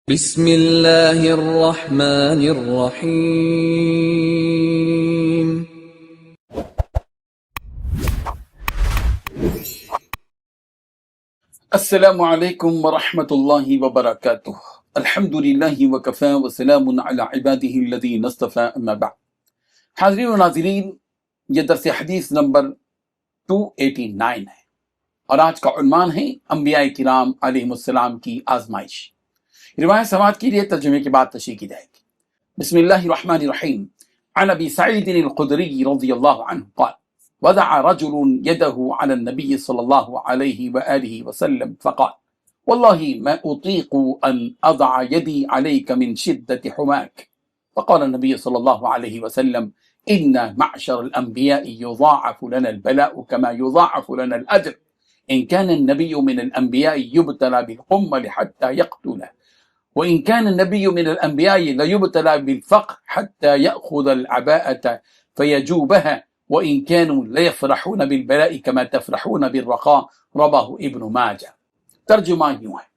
بسم اللہ الرحمن الرحیم۔ السلام علیکم ورحمۃ اللہ وبرکاتہ۔ الحمد للہ وکفی وسلام علی عبادہ الذین اصطفی، اما بعد۔ حاضرین و ناظرین، یہ درس حدیث نمبر 289 ہے اور آج کا عنوان ہے انبیاء کرام علیہم السلام کی آزمائش۔ روایت سماعت کے لیے ترجمے کے بعد تشریح کی جائے گی۔ بسم اللہ الرحمن الرحیم۔ عن ابی سعید الخدری رضی اللہ عنہ قال وضع رجل يده على النبي صلى الله عليه وآله وسلم فقال والله ما أطيق أن أضع يدي عليك من شدة حماك. فقال النبي صلى الله عليه وسلم إن معشر الأنبياء يضاعف لنا البلاء كما يضاعف لنا الأجر. إن كان النبي من الأنبياء يبتلى بالقمل حتى يقتله، وإن كان النبي من الأنبياء ليبتلى بالفقر حتى يأخذ العباءة فيجوبها، وإن كانوا ليفرحون بالبلاء كما تفرحون بالرخاء. رواه ابن ماجہ۔ ترجمہ یوں ہے،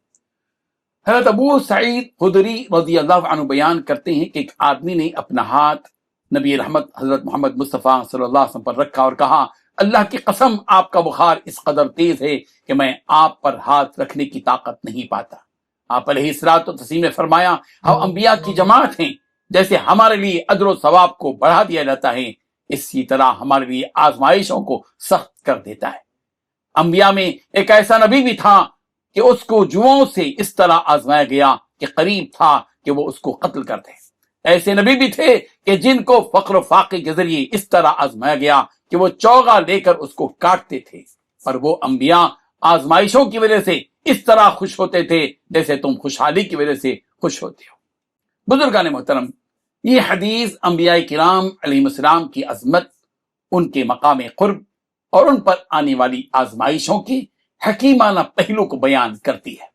حضرت ابو سعید خدری رضی اللہ عنہ بیان کرتے ہیں کہ ایک آدمی نے اپنا ہاتھ نبی رحمت حضرت محمد مصطفیٰ صلی اللہ علیہ وسلم پر رکھا اور کہا اللہ کی قسم آپ کا بخار اس قدر تیز ہے کہ میں آپ پر ہاتھ رکھنے کی طاقت نہیں پاتا۔ آپ علیہ الصلوۃ والتسلیم نے فرمایا ہم انبیاء کی جماعت ہیں، جیسے ہمارے لیے اجر و ثواب کو بڑھا دیا جاتا ہے اسی طرح ہمارے لیے آزمائشوں کو سخت کر دیتا ہے۔ انبیاء میں ایک ایسا نبی بھی تھا کہ اس کو جوؤں سے اس طرح آزمایا گیا کہ قریب تھا کہ وہ اس کو قتل کر دے۔ ایسے نبی بھی تھے کہ جن کو فقر و فاقے کے ذریعے اس طرح آزمایا گیا کہ وہ چوغا لے کر اس کو کاٹتے تھے، اور وہ انبیاء آزمائشوں کی وجہ سے اس طرح خوش ہوتے تھے جیسے تم خوشحالی کی وجہ سے خوش ہوتے ہو۔ بزرگان محترم، یہ حدیث انبیاء کرام علیہ السلام کی عظمت، ان کے مقام قرب اور ان پر آنے والی آزمائشوں کے حکیمانہ پہلو کو بیان کرتی ہے۔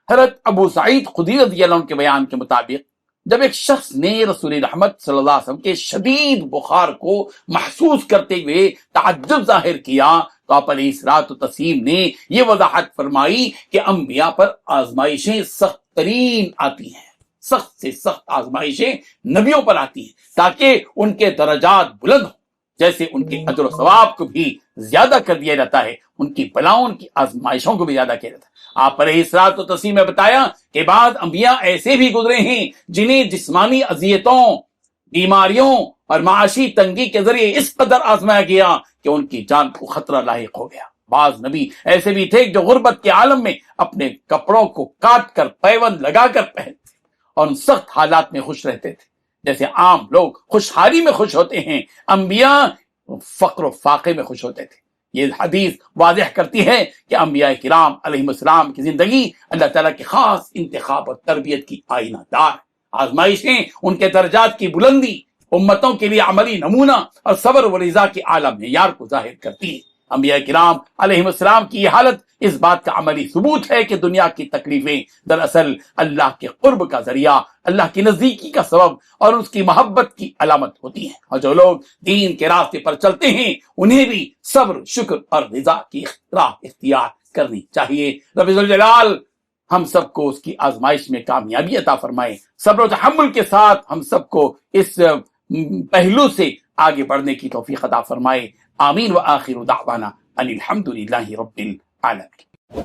حضرت ابو سعید خدری رضی اللہ عنہ کے بیان کے مطابق جب ایک شخص نے رسول رحمت صلی اللہ علیہ وسلم کے شدید بخار کو محسوس کرتے ہوئے تعجب ظاہر کیا تو آپ علیہ الصلوۃ والتسلیم نے یہ وضاحت فرمائی کہ انبیاء پر آزمائشیں سخت ترین آتی ہیں، سخت سے سخت آزمائشیں نبیوں پر آتی ہیں تاکہ ان کے درجات بلند ہوں، جیسے ان کے اجر و ثواب کو بھی زیادہ کر دیا جاتا ہے، ان کی بلاؤں ان کی آزمائشوں کو بھی زیادہ کیا جاتا ہے۔ آپ علیہ الصلوۃ والتسلیم نے بتایا کہ بعض انبیاء ایسے بھی گزرے ہیں جنہیں جسمانی اذیتوں، بیماریوں اور معاشی تنگی کے ذریعے اس قدر آزمایا گیا کہ ان کی جان کو خطرہ لاحق ہو گیا۔ بعض نبی ایسے بھی تھے جو غربت کے عالم میں اپنے کپڑوں کو کاٹ کر پیوند لگا کر پہنتے اور ان سخت حالات میں خوش رہتے تھے، جیسے عام لوگ خوشحالی میں خوش ہوتے ہیں، انبیاء فقر و فاقے میں خوش ہوتے تھے۔ یہ حدیث واضح کرتی ہے کہ انبیاء کرام علیہ السلام کی زندگی اللہ تعالیٰ کے خاص انتخاب اور تربیت کی آئینہ دار۔ آزمائشیں ان کے درجات کی بلندی، امتوں کے لیے عملی نمونہ اور صبر و رضا کے اعلیٰ معیار کو ظاہر کرتی ہے۔ انبیاء کرام علیہ السلام کی یہ حالت اس بات کا عملی ثبوت ہے کہ دنیا کی تکلیفیں دراصل اللہ کے قرب کا ذریعہ، اللہ کی نزدیکی کا سبب اور اس کی محبت کی علامت ہوتی ہیں، اور جو لوگ دین کے راستے پر چلتے ہیں انہیں بھی صبر، شکر اور رضا کی راہ اختیار کرنی چاہیے۔ رب ذوالجلال ہم سب کو اس کی آزمائش میں کامیابی عطا فرمائے، صبر و تحمل کے ساتھ ہم سب کو اس پہلو سے آگے بڑھنے کی توفیق عطا فرمائے۔ آمین۔ وآخر دعوانا ان الحمد للہ رب العالمین۔